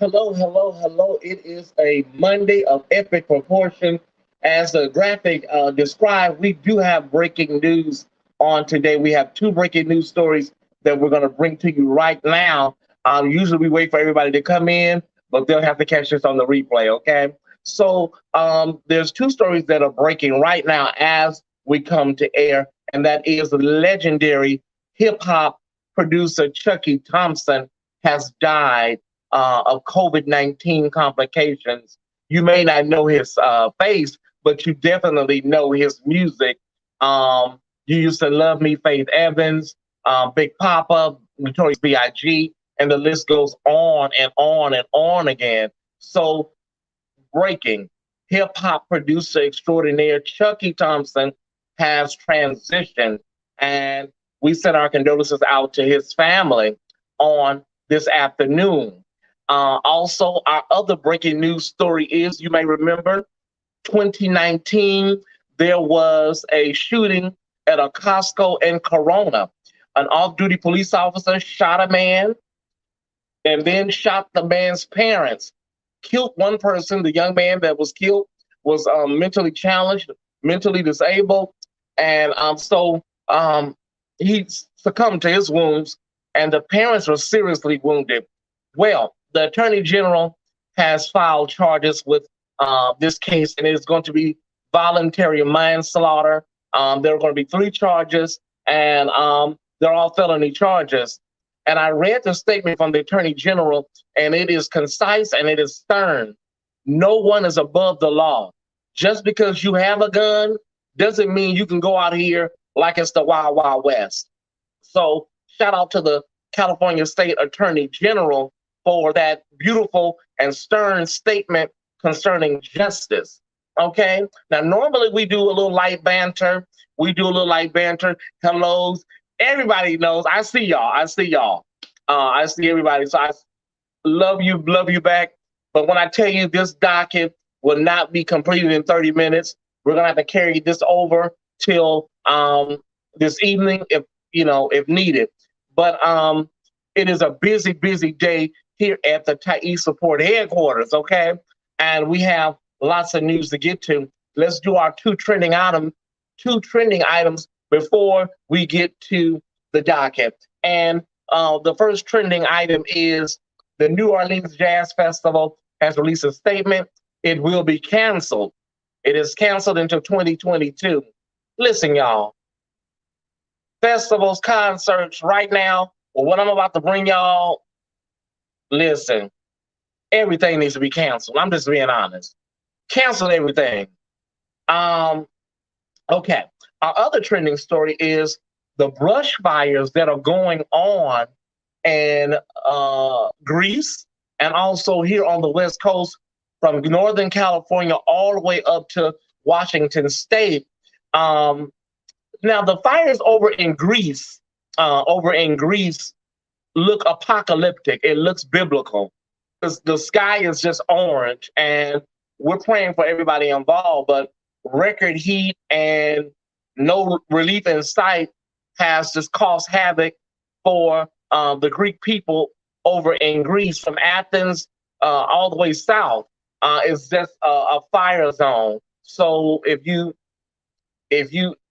Hello, hello, hello. It is a Monday of epic proportion. As the graphic described, we do have breaking news on today. We have two breaking news stories that we're going to bring to you right now. Usually we wait for everybody to come in, but they'll have to catch us on the replay, okay? So there's two stories that are breaking right now as we come to air, and that is the legendary hip hop producer Chucky Thompson has died of COVID-19 complications. You may not know his face, but you definitely know his music. You used to love me, Faith Evans, Big Papa, Notorious B.I.G., and the list goes on and on and on again. So, breaking hip hop producer extraordinaire Chucky Thompson has transitioned, and we sent our condolences out to his family on this afternoon. Also, our other breaking news story is you may remember 2019, there was a shooting at a Costco in Corona. An off duty police officer shot a man and then shot the man's parents, killed one person. The young man that was killed was mentally challenged, mentally disabled, and he succumbed to his wounds, and the parents were seriously wounded. Well, the attorney general has filed charges with this case, and it's going to be voluntary manslaughter. There are going to be three charges, and they're all felony charges. And I read the statement from the attorney general, and it is concise and it is stern. No one is above the law. Just because you have a gun doesn't mean you can go out here like it's the Wild Wild West. So shout out to the California State Attorney General for that beautiful and stern statement concerning justice. Okay. Now, normally we do a little light banter. Hellos. Everybody knows. I see y'all. I see everybody. So I love you back. But when I tell you this docket will not be completed in 30 minutes, we're gonna have to carry this over till this evening, if needed. But it is a busy day here at the Tyesse support headquarters. Okay, and we have lots of news to get to. Let's do our two trending items before we get to the docket. And the first trending item is the New Orleans Jazz Festival has released a statement. It will be canceled. It is canceled until 2022. Listen, y'all, festivals, concerts right now, well, what I'm about to bring y'all, listen, everything needs to be canceled. I'm just being honest. Cancel everything. Okay. Our other trending story is the brush fires that are going on in Greece and also here on the West Coast from Northern California all the way up to Washington State. Now the fires over in Greece look apocalyptic. It looks biblical. The sky is just orange, and we're praying for everybody involved, but record heat and no relief in sight has just caused havoc for the Greek people over in Greece, from Athens all the way south. It's just a fire zone. So if you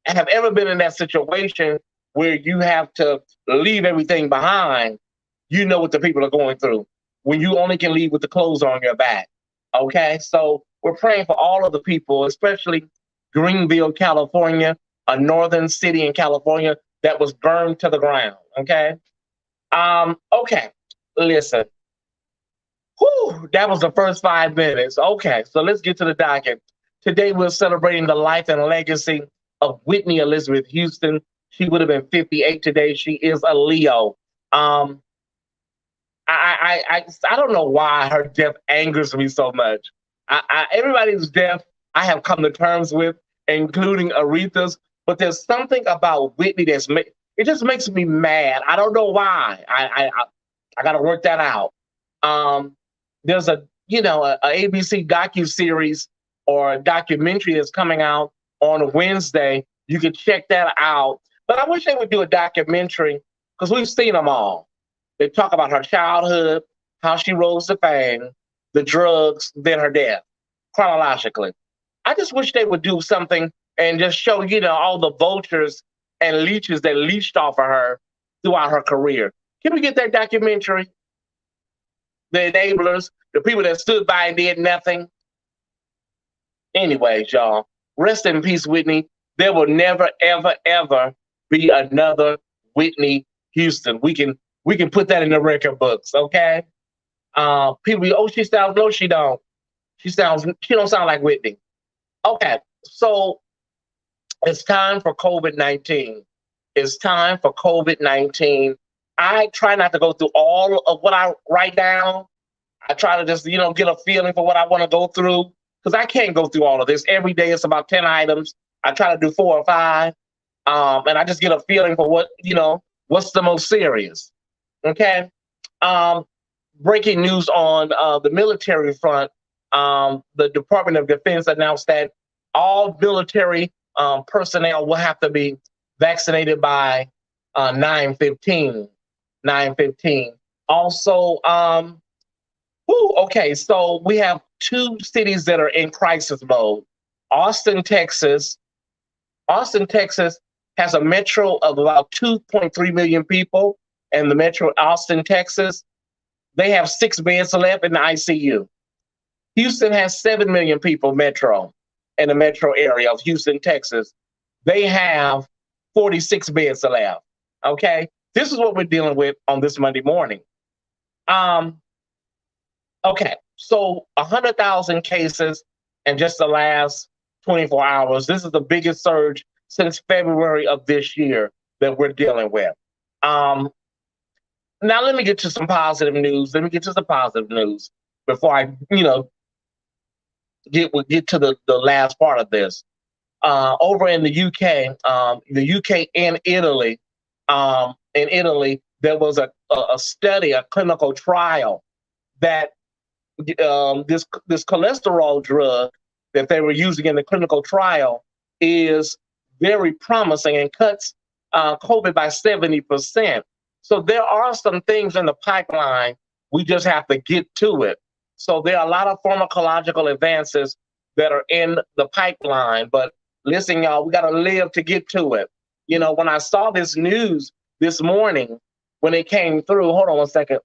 have ever been in that situation where you have to leave everything behind, you know what the people are going through when you only can leave with the clothes on your back. Okay, so we're praying for all of the people, especially Greenville, California, a northern city in California that was burned to the ground. Okay. Okay. Listen. Whew, that was the first 5 minutes. Okay, so let's get to the docket. Today we're celebrating the life and legacy of Whitney Elizabeth Houston. She would have been 58 today. She is a Leo. I don't know why her death angers me so much. Everybody's death I have come to terms with, including Aretha's, but there's something about Whitney it just makes me mad. I don't know why. I got to work that out. There's a ABC docuseries or a documentary that's coming out on Wednesday. You can check that out. But I wish they would do a documentary because we've seen them all. They talk about her childhood, how she rose to fame, the drugs, then her death, chronologically. I just wish they would do something and just show, all the vultures and leeches that leached off of her throughout her career. Can we get that documentary? The enablers, the people that stood by and did nothing. Anyways, y'all, rest in peace, Whitney. There will never, ever, ever be another Whitney Houston. We can put that in the record books, okay? People be, oh, she sounds, no, she don't. She don't sound like Whitney. Okay, so it's time for COVID-19. It's time for COVID-19. I try not to go through all of what I write down. I try to just, get a feeling for what I want to go through because I can't go through all of this. Every day it's about 10 items. I try to do 4 or 5. And I just get a feeling for what's the most serious. Okay. Breaking news on the military front. The Department of Defense announced that all military personnel will have to be vaccinated by 9/15. 9/15. Also, okay, so we have 2 cities that are in crisis mode. Austin, Texas. Austin, Texas has a metro of about 2.3 million people, and the metro Austin, Texas, they have 6 beds left in the ICU. Houston has 7 million people metro in the metro area of Houston, Texas. They have 46 beds left. Okay, this is what we're dealing with on this Monday morning. Okay, so 100,000 cases in just the last 24 hours. This is the biggest surge since February of this year that we're dealing with. Now let me get to some positive news. Before I, get to the last part of this. Over in the UK and Italy, there was a study, a clinical trial that this cholesterol drug that they were using in the clinical trial is very promising and cuts COVID by 70%. So there are some things in the pipeline. We just have to get to it. So there are a lot of pharmacological advances that are in the pipeline. But listen, y'all, we got to live to get to it. When I saw this news this morning, when it came through, hold on one second.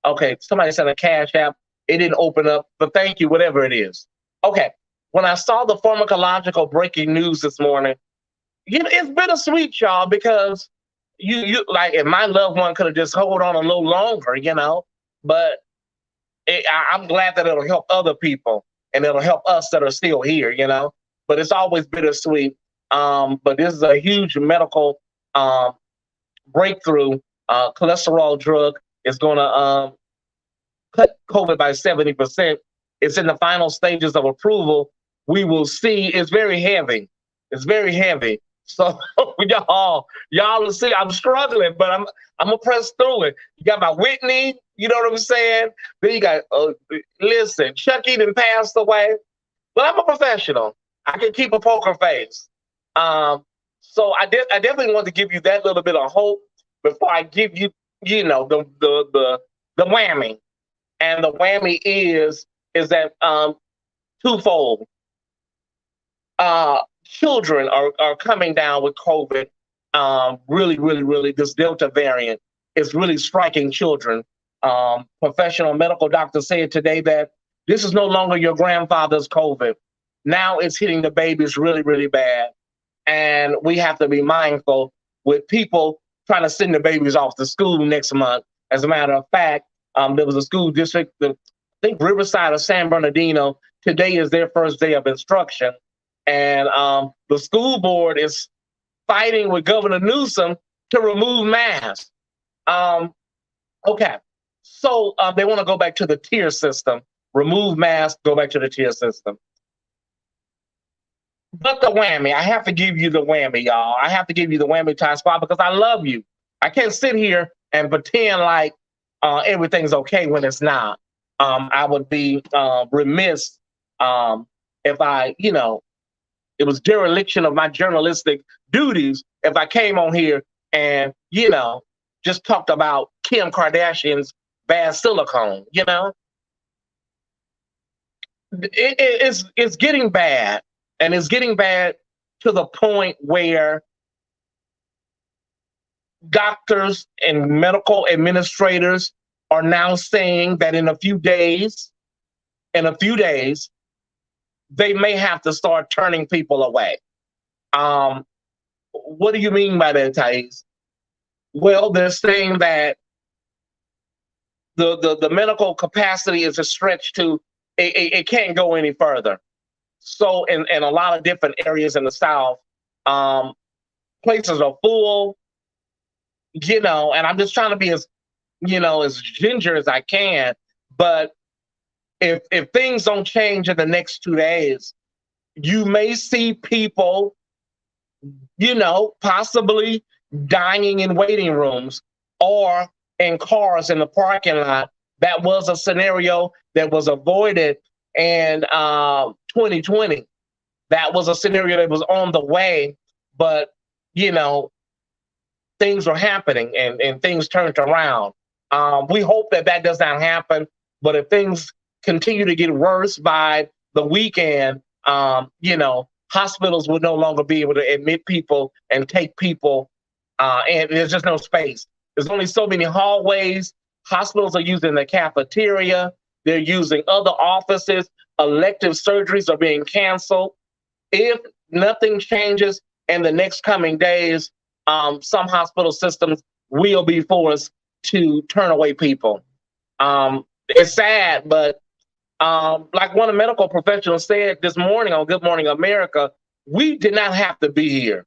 Okay, somebody sent a Cash App. It didn't open up, but thank you, whatever it is. Okay, when I saw the pharmacological breaking news this morning, it's bittersweet, y'all, because you like, if my loved one could have just hold on a little longer, but I'm glad that it'll help other people and it'll help us that are still here, but it's always bittersweet. But this is a huge medical breakthrough. Cholesterol drug is going to cut COVID by 70%. It's in the final stages of approval. We will see. It's very heavy. So y'all will see. I'm struggling, but I'm gonna press through it. You got my Whitney. You know what I'm saying? Then you got listen. Chucky done passed away, but I'm a professional. I can keep a poker face. So I definitely want to give you that little bit of hope before I give you the whammy. And the whammy is that twofold. Children are coming down with COVID. Really, this Delta variant is really striking children. Professional medical doctors said today that this is no longer your grandfather's COVID. Now it's hitting the babies really bad. And we have to be mindful with people trying to send the babies off to school next month. As a matter of fact, there was a school district, I think Riverside or San Bernardino, today is their first day of instruction. And the school board is fighting with Governor Newsom to remove masks. Okay, so they want to go back to the tier system. Remove masks, go back to the tier system. But the whammy, I have to give you the whammy, y'all. I have to give you the whammy, Tyesse, because I love you. I can't sit here and pretend like everything's okay when it's not. I would be remiss if I, it was dereliction of my journalistic duties if I came on here and, just talked about Kim Kardashian's bad silicone. It's getting bad, and it's getting bad to the point where doctors and medical administrators are now saying that in a few days, they may have to start turning people away. Um, what do you mean by that, Thais? Well, they're saying that the medical capacity is a stretch to it can't go any further. So in a lot of different areas in the South, um, places are full, and I'm just trying to be as ginger as I can. But if things don't change in the next 2 days, you may see people, possibly dying in waiting rooms or in cars in the parking lot. That was a scenario that was avoided in 2020. That was a scenario that was on the way, but you know things were happening, and things turned around. We hope that that does not happen, but if things continue to get worse by the weekend, hospitals will no longer be able to admit people and take people, and there's just no space. There's only so many hallways. Hospitals are using the cafeteria. They're using other offices. Elective surgeries are being canceled. If nothing changes in the next coming days, some hospital systems will be forced to turn away people. It's sad, but like one of the medical professionals said this morning on Good Morning America, we did not have to be here.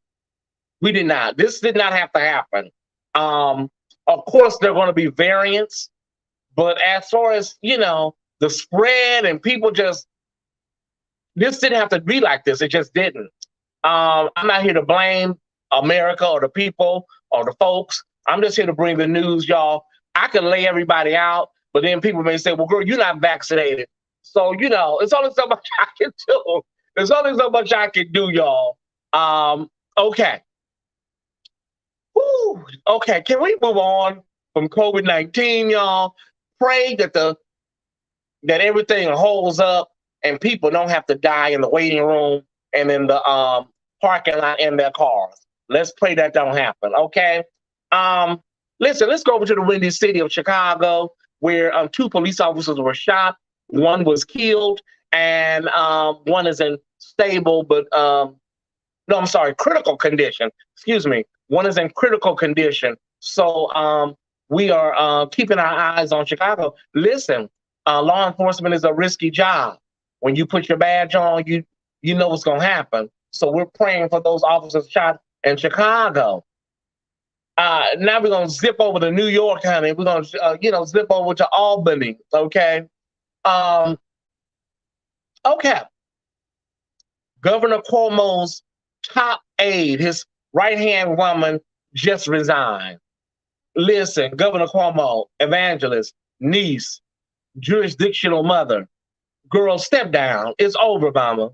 We did not. This did not have to happen. Of course, there are going to be variants, but as far as the spread and people this didn't have to be like this. It just didn't. I'm not here to blame America or the people or the folks. I'm just here to bring the news, y'all. I can lay everybody out, but then people may say, well, girl, you're not vaccinated. So, it's only so much I can do. There's only so much I can do, y'all. Okay. Woo. Okay, can we move on from COVID-19, y'all? Pray that everything holds up and people don't have to die in the waiting room and in the parking lot in their cars. Let's pray that don't happen, okay? Listen, let's go over to the windy city of Chicago, where two police officers were shot. One was killed, and one is in stable, but no, I'm sorry, critical condition. Excuse me. One is in critical condition. So we are keeping our eyes on Chicago. Listen, law enforcement is a risky job. When you put your badge on, you know what's going to happen. So we're praying for those officers shot in Chicago. Now we're going to zip over to New York, honey. We're going to, zip over to Albany, okay? Okay. Governor Cuomo's top aide, his right-hand woman, just resigned. Listen, Governor Cuomo, evangelist, niece, jurisdictional mother, girl, step down. It's over, mama.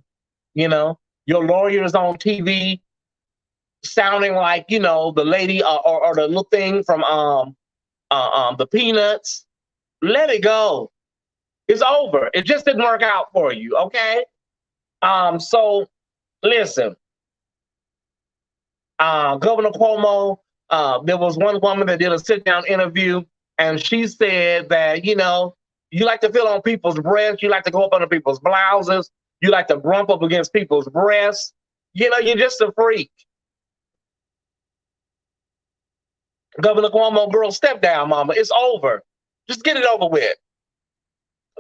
Your lawyer is on TV sounding like, the lady or the little thing from the Peanuts. Let it go. It's over. It just didn't work out for you, okay? So listen, Governor Cuomo, there was one woman that did a sit-down interview, and she said that, you like to feel on people's breasts, you like to go up under people's blouses, you like to bump up against people's breasts. You're just a freak. Governor Cuomo, girl, step down, mama. It's over. Just get it over with.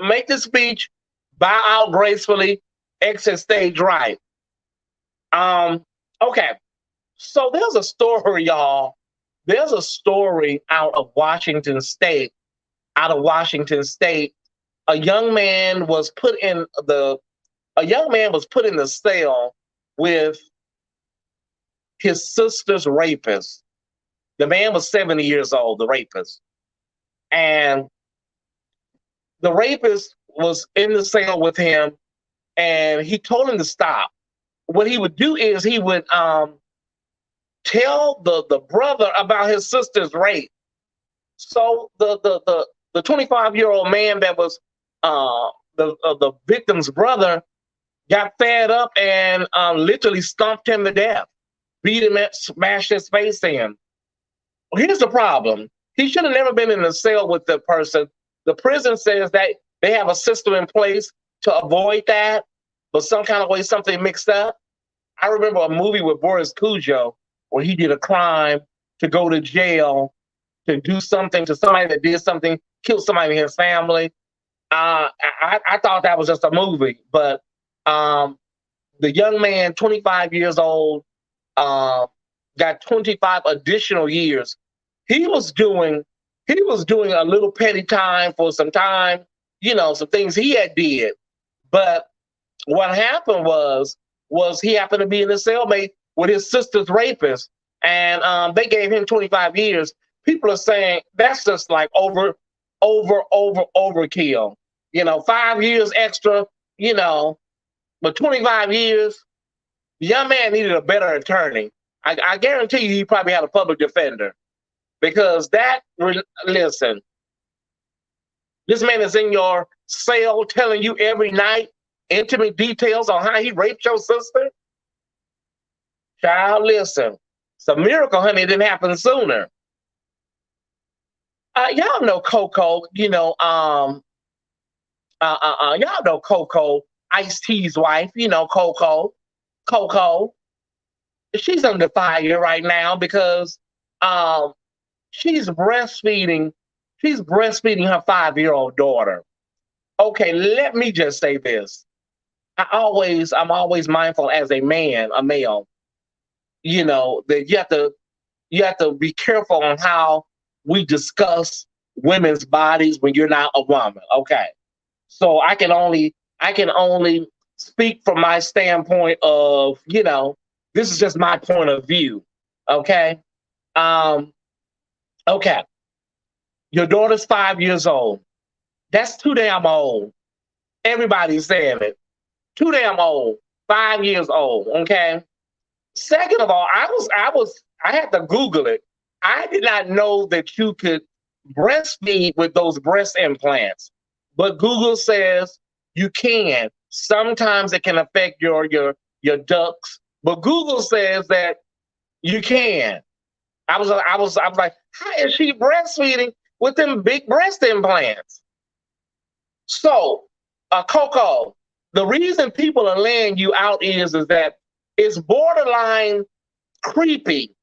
Make the speech, bow out gracefully, exit stage right. Okay. So there's a story, y'all. There's a story out of Washington State. A young man was put in the cell with his sister's rapist. The man was 70 years old, the rapist. And the rapist was in the cell with him, and he told him to stop. What he would do is he would tell the brother about his sister's rape. So the The 25-year-old man that was the victim's brother got fed up and literally stomped him to death, beat him, smashed his face in. Here's the problem. He should have never been in a cell with the person. The prison says that they have a system in place to avoid that, but some kind of way something mixed up. I remember a movie with Boris Cujo where he did a crime to go to jail to do something to somebody that did something, killed somebody in his family. I thought that was just a movie, but um, the young man, 25 years old, uh, got 25 additional years. He was doing a little petty time for some time, some things he had did. But what happened was he happened to be in a cellmate with his sister's rapist, and they gave him 25 years. People are saying that's just like overkill. 5 years extra, but 25 years. The young man needed a better attorney. I guarantee you he probably had a public defender because listen, this man is in your cell telling you every night intimate details on how he raped your sister. Child, listen, it's a miracle, honey, it didn't happen sooner. Y'all know Coco, y'all know Coco, Ice-T's wife, Coco. Coco, she's under fire right now because she's breastfeeding her 5-year-old daughter. Okay, let me just say this. I'm always mindful as a male, that you have to be careful on how we discuss women's bodies when you're not a woman. Okay. So I can only speak from my standpoint of, this is just my point of view. Okay. Okay. Your daughter's 5 years old. That's too damn old. Everybody's saying it. Too damn old. 5 years old. Okay. Second of all, I had to Google it. I did not know that you could breastfeed with those breast implants, but Google says you can. Sometimes it can affect your ducts, but Google says that you can. I was like, how is she breastfeeding with them big breast implants? So, Coco, the reason people are laying you out is that it's borderline creepy.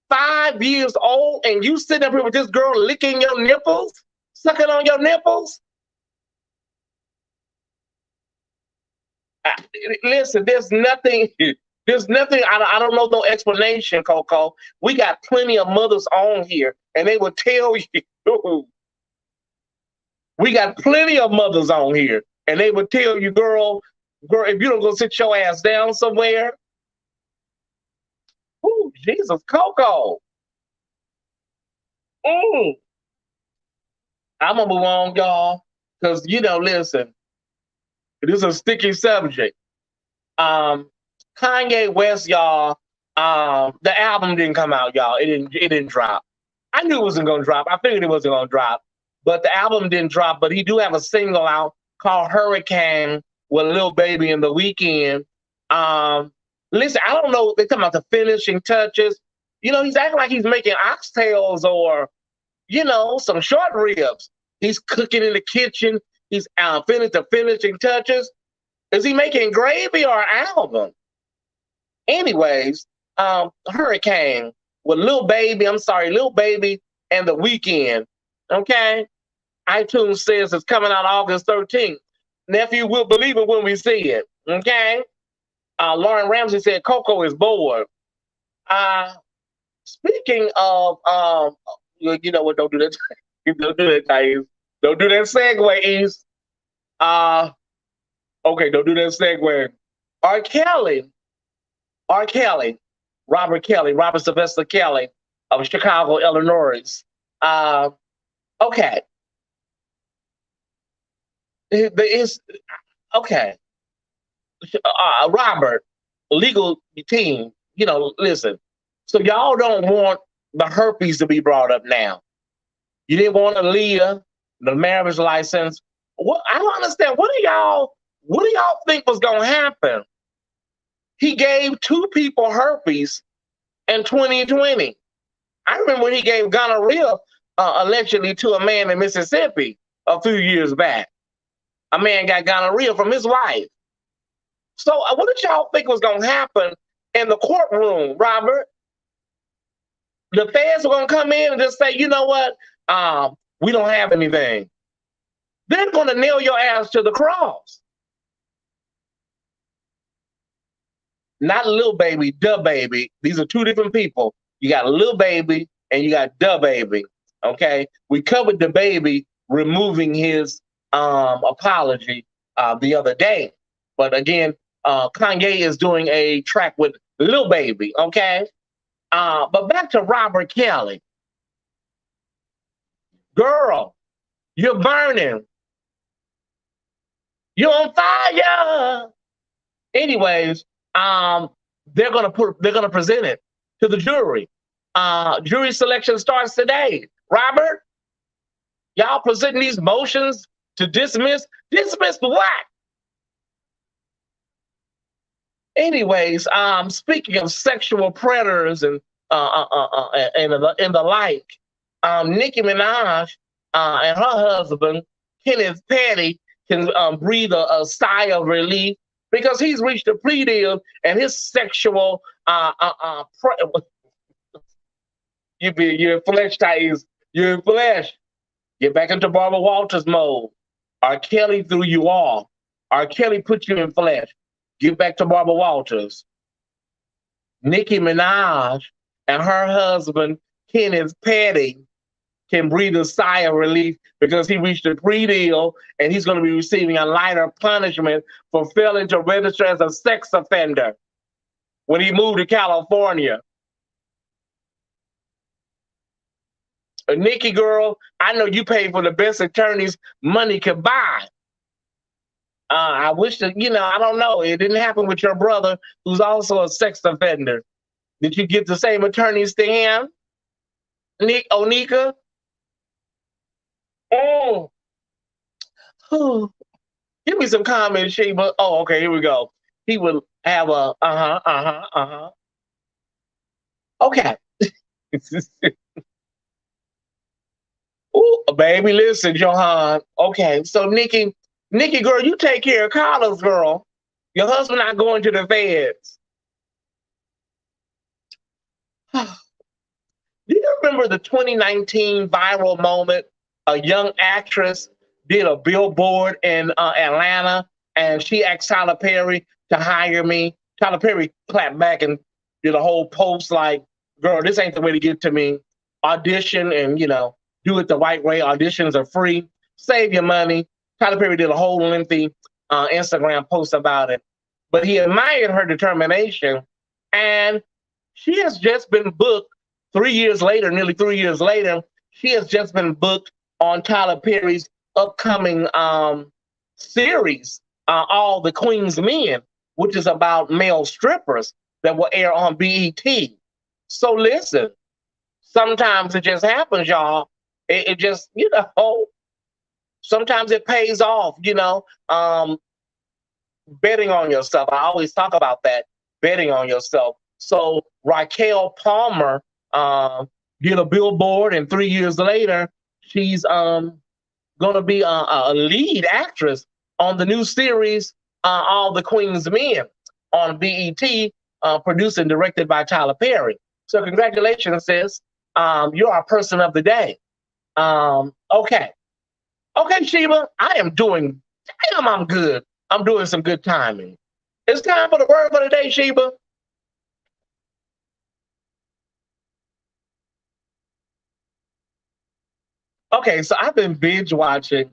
5 years old and you sitting up here with this girl licking your nipples, sucking on your nipples. Listen, there's nothing. I don't know no explanation, Coco. We got plenty of mothers on here, and they will tell you. We got plenty of mothers on here, and they would tell you, girl, if you don't go sit your ass down somewhere. Oh, Jesus, Coco. Mm. I'm gonna move on, y'all, because listen, this is a sticky subject. Kanye West, y'all. The album didn't come out, y'all. It didn't drop. I knew it wasn't gonna drop. I figured it wasn't gonna drop, but the album didn't drop. But he do have a single out called Hurricane with Lil Baby in The Weeknd. Listen, I don't know. They talking about the finishing touches. He's acting like he's making oxtails or, some short ribs. He's cooking in the kitchen. He's finished the finishing touches. Is he making gravy or an album? Anyways, Hurricane with Lil Baby and The Weeknd. Okay? iTunes says it's coming out August 13th. Nephew, we'll believe it when we see it. Okay? Lauren Ramsey said Coco is bored. Speaking of, you know what? Don't do that. Don't do that, Tyesse. Don't do that segue, East. Okay, don't do that segue. R. Kelly, Robert Sylvester Kelly of Chicago, Illinois. Okay. Okay. Robert, legal team, listen. So y'all don't want the herpes to be brought up now. You didn't want Aaliyah, the marriage license. What I don't understand. What do y'all think was gonna happen? He gave two people herpes in 2020. I remember when he gave gonorrhea allegedly to a man in Mississippi a few years back. A man got gonorrhea from his wife. So what did y'all think was going to happen in the courtroom, Robert? The feds were going to come in and just say, you know what? We don't have anything. They're going to nail your ass to the cross. Not Lil Baby, Da Baby. These are two different people. You got Lil Baby and you got Da Baby. Okay, we covered the baby removing his apology the other day, but again, Kanye is doing a track with Lil Baby. Okay, but back to Robert Kelly. Girl, you're burning. You're on fire. Anyways, they're gonna present it to the jury. Jury selection starts today. Robert, y'all presenting these motions to dismiss what? Anyways, speaking of sexual predators and the like, Nicki Minaj and her husband Kenneth Petty can breathe a sigh of relief because he's reached a plea deal and his sexual you're in flesh, Tyesse. You're in flesh. Get back into Barbara Walters mode. R. Kelly threw you off. R. Kelly put you in flesh. Get back to Barbara Walters. Nicki Minaj and her husband, Kenneth Petty, can breathe a sigh of relief because he reached a plea deal and he's going to be receiving a lighter punishment for failing to register as a sex offender when he moved to California. Nikki girl, I know you paid for the best attorneys money could buy. I wish that, I don't know. It didn't happen with your brother, who's also a sex offender. Did you get the same attorneys to him? Onika? Oh. Give me some comments, Sheba. Oh, okay, here we go. He would have a Okay. Ooh, baby, listen, Johan. Okay, so Nikki girl, you take care of Carlos, girl. Your husband not going to the feds. Do you remember the 2019 viral moment? A young actress did a billboard in Atlanta, and she asked Tyler Perry to hire me. Tyler Perry clapped back and did a whole post like, "Girl, this ain't the way to get to me. Audition and do it the right way. Auditions are free. Save your money." Tyler Perry did a whole lengthy Instagram post about it, but he admired her determination, and she has just been booked 3 years later, nearly 3 years later. She has just been booked on Tyler Perry's upcoming series, All the Queen's Men, which is about male strippers that will air on BET. So listen, sometimes it just happens, y'all. It just, sometimes it pays off, betting on yourself. I always talk about that, betting on yourself. So Raquel Palmer did a billboard, and 3 years later, she's going to be a lead actress on the new series, All the Queen's Men, on BET, produced and directed by Tyler Perry. So congratulations, sis. You're our person of the day. Okay, Sheba, I'm good. I'm doing some good timing. It's time for the word for the day, Sheba. Okay, so I've been binge watching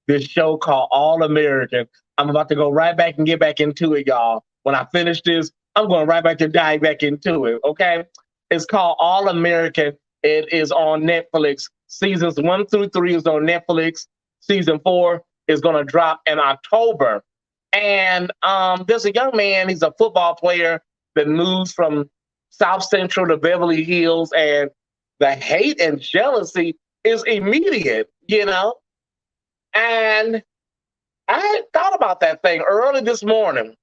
this show called All American. I'm about to go right back and get back into it, y'all. When I finish this, I'm going right back to dive back into it, okay? It's called All American. It is on Netflix. Seasons 1 through 3 is on Netflix. Season 4 is going to drop in October. And there's a young man, he's a football player that moves from South Central to Beverly Hills, and The hate and jealousy is immediate, you know? And I thought about that thing early this morning.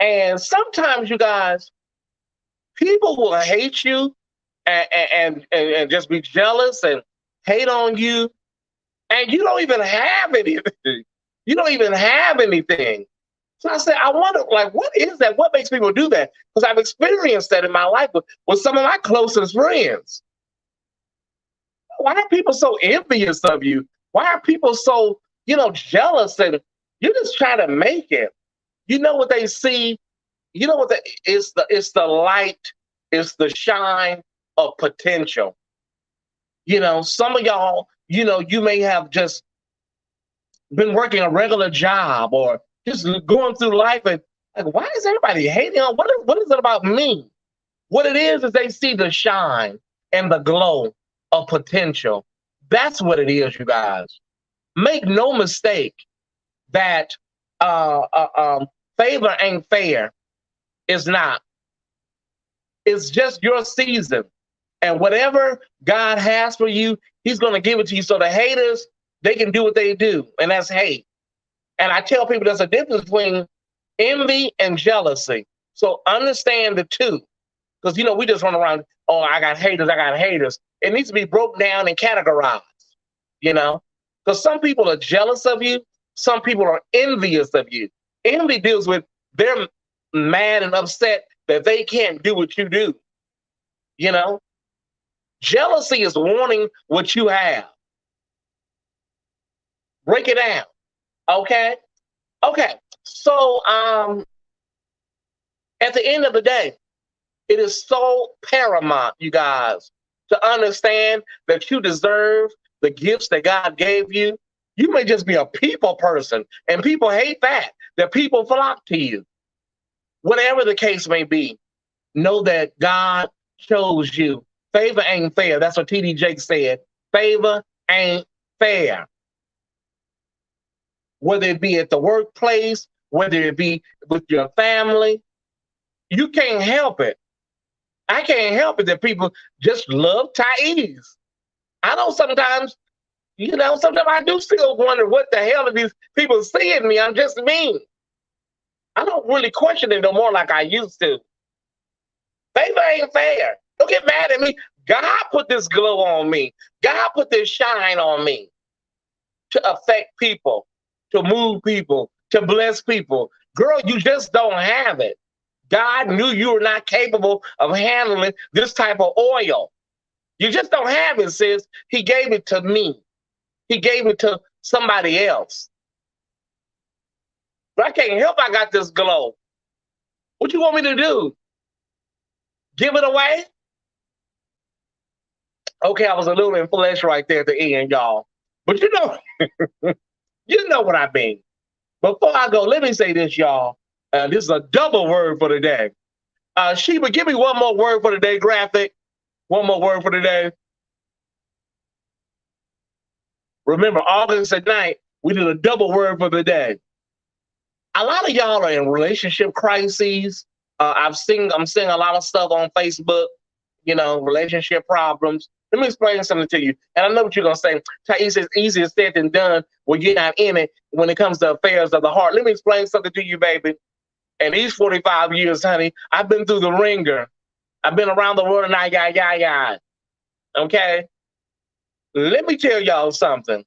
And sometimes, you guys, people will hate you and just be jealous and hate on you, and you don't even have anything. You don't even have anything. So I said, I wonder, like, what is that? What makes people do that? Because I've experienced that in my life with some of my closest friends. Why are people so envious of you? Why are people so, jealous, and you're just trying to make it? You know what they see? You know what it's the light, it's the shine of potential. Some of y'all, you may have just been working a regular job or just going through life, and like, why is everybody hating on what is it about me? What it is they see the shine and the glow of potential. That's what it is, you guys. Make no mistake that uh, uh, um, favor ain't fair. It's not. It's just your season. And whatever God has for you, he's going to give it to you. So the haters, they can do what they do, and that's hate. And I tell people there's a difference between envy and jealousy. So understand the two. Because, we just run around, oh, I got haters, I got haters. It needs to be broke down and categorized, Because some people are jealous of you. Some people are envious of you. Envy deals with they're mad and upset that they can't do what you do, you know? Jealousy is wanting what you have. Break it down, okay? Okay, so at the end of the day, it is so paramount, you guys, to understand that you deserve the gifts that God gave you. You may just be a people person, and people hate that people flock to you. Whatever the case may be, know that God chose you. Favor ain't fair. That's what T.D. Jakes said. Favor ain't fair. Whether it be at the workplace, whether it be with your family, you can't help it. I can't help it that people just love Tyesse. I know sometimes, sometimes I do still wonder what the hell are these people seeing me? I'm just mean. I don't really question it no more like I used to. Favor ain't fair. Don't get mad at me. God put this glow on me. God put this shine on me to affect people, to move people, to bless people. Girl, you just don't have it. God knew you were not capable of handling this type of oil. You just don't have it, sis. He gave it to me. He gave it to somebody else. But I can't help I got this glow. What you want me to do? Give it away? Okay, I was a little in flesh right there at the end, y'all. But you know what I mean. Before I go, let me say this, y'all. This is a double word for the day. Sheba, give me one more word for the day, graphic. One more word for the day. Remember, August at night, we did a double word for the day. A lot of y'all are in relationship crises. I'm seeing a lot of stuff on Facebook, relationship problems. Let me explain something to you. And I know what you're going to say. Tyesse, it's easier said than done when you're not in it when it comes to affairs of the heart. Let me explain something to you, baby. In these 45 years, honey, I've been through the ringer. I've been around the world and I. Okay? Let me tell y'all something.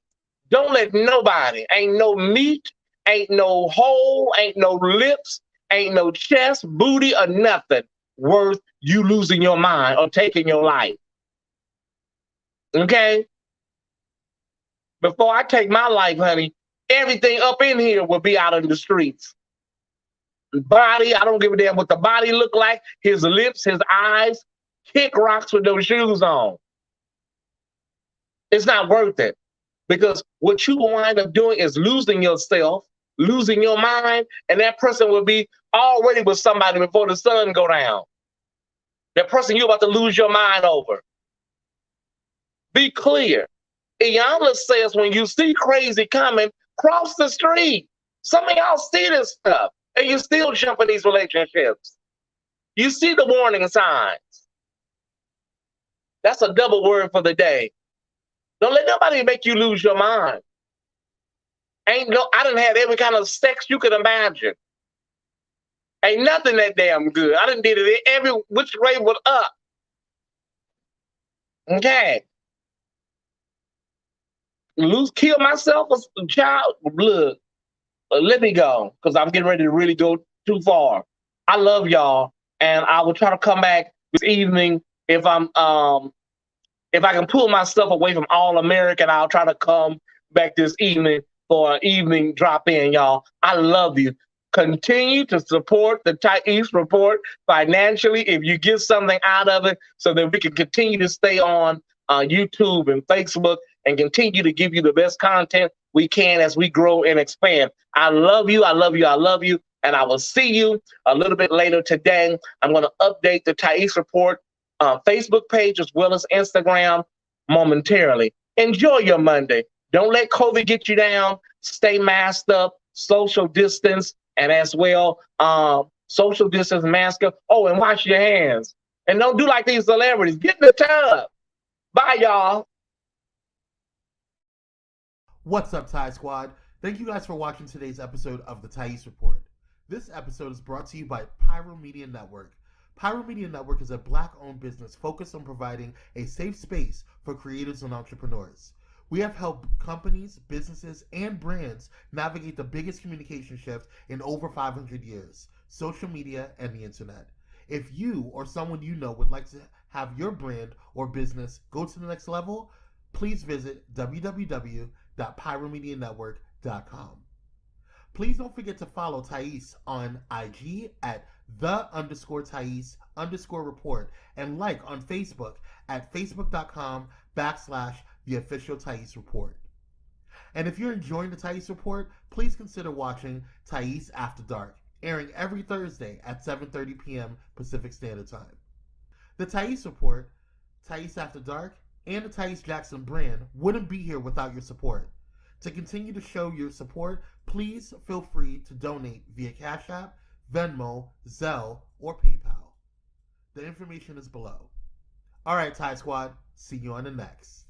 Don't let nobody, ain't no meat, ain't no hole, ain't no lips, ain't no chest, booty, or nothing worth you losing your mind or taking your life. Okay? Before I take my life, honey, everything up in here will be out in the streets. Body, I don't give a damn what the body look like, his lips, his eyes, kick rocks with those shoes on. It's not worth it. Because what you wind up doing is losing yourself, losing your mind, and that person will be already with somebody before the sun go down. That person you're about to lose your mind over. Be clear. Iyanla says when you see crazy coming, cross the street. Some of y'all see this stuff, and you still jump in these relationships. You see the warning signs. That's a double word for the day. Don't let nobody make you lose your mind. I done had every kind of sex you could imagine. Ain't nothing that damn good. I done did it every which way was up. Okay. Kill myself a child, blood. Let me go because I'm getting ready to really go too far. I love y'all, and I will try to come back this evening if I can pull myself away from all American. I'll try to come back this evening for an evening drop in, y'all. I love you. Continue to support the Tyesse Report financially if you get something out of it so that we can continue to stay on YouTube and Facebook and continue to give you the best content we can as we grow and expand. I love you. I love you. I love you. And I will see you a little bit later today. I'm going to update the Tyesse Report Facebook page as well as Instagram momentarily. Enjoy your Monday. Don't let COVID get you down. Stay masked up, social distance, and as well, social distance, mask up. Oh, and wash your hands. And don't do like these celebrities. Get in the tub. Bye, y'all. What's up, Ty Squad? Thank you guys for watching today's episode of the Tyesse Report. This episode is brought to you by Pyro Media Network. Pyro Media Network is a Black-owned business focused on providing a safe space for creators and entrepreneurs. We have helped companies, businesses, and brands navigate the biggest communication shift in over 500 years, social media and the internet. If you or someone you know would like to have your brand or business go to the next level, please visit www.pyromedianetwork.com. Please don't forget to follow Tyesse on IG at _Tyesse_report and like on Facebook at facebook.com/the official Tyesse Report. And if you're enjoying the Tyesse Report, please consider watching Tyesse After Dark, airing every Thursday at 7:30 p.m. Pacific Standard Time. The Tyesse Report, Tyesse After Dark, and the Tyesse Jackson brand wouldn't be here without your support. To continue to show your support, please feel free to donate via Cash App, Venmo, Zelle, or PayPal. The information is below. Alright, Ty Squad, see you on the next.